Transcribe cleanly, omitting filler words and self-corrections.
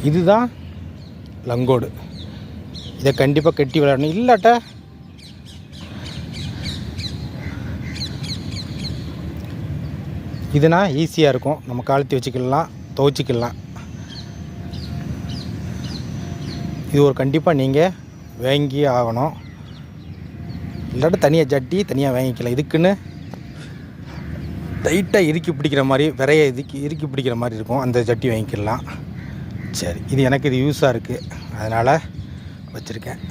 இதுதான் லங்கோடு. இதை கண்டிப்பாக கட்டி விளையாடணும். இல்லாட்டா இதுனா ஈஸியாக இருக்கும், நம்ம காலத்தி வச்சுக்கலாம், துவைச்சிக்கலாம். இது ஒரு கண்டிப்பாக நீங்கள் வாங்கி ஆகணும். இல்லாட்ட தனியாக ஜட்டி தனியாக வாங்கிக்கலாம். இதுக்குன்னு டைட்டாக இறுக்கி பிடிக்கிற மாதிரி, விரைய இறுக்கி பிடிக்கிற மாதிரி இருக்கும், அந்த ஜட்டி வாங்கிக்கலாம். சரி, இது எனக்கு இது யூஸாக இருக்குது, அதனால் வச்சுருக்கேன்.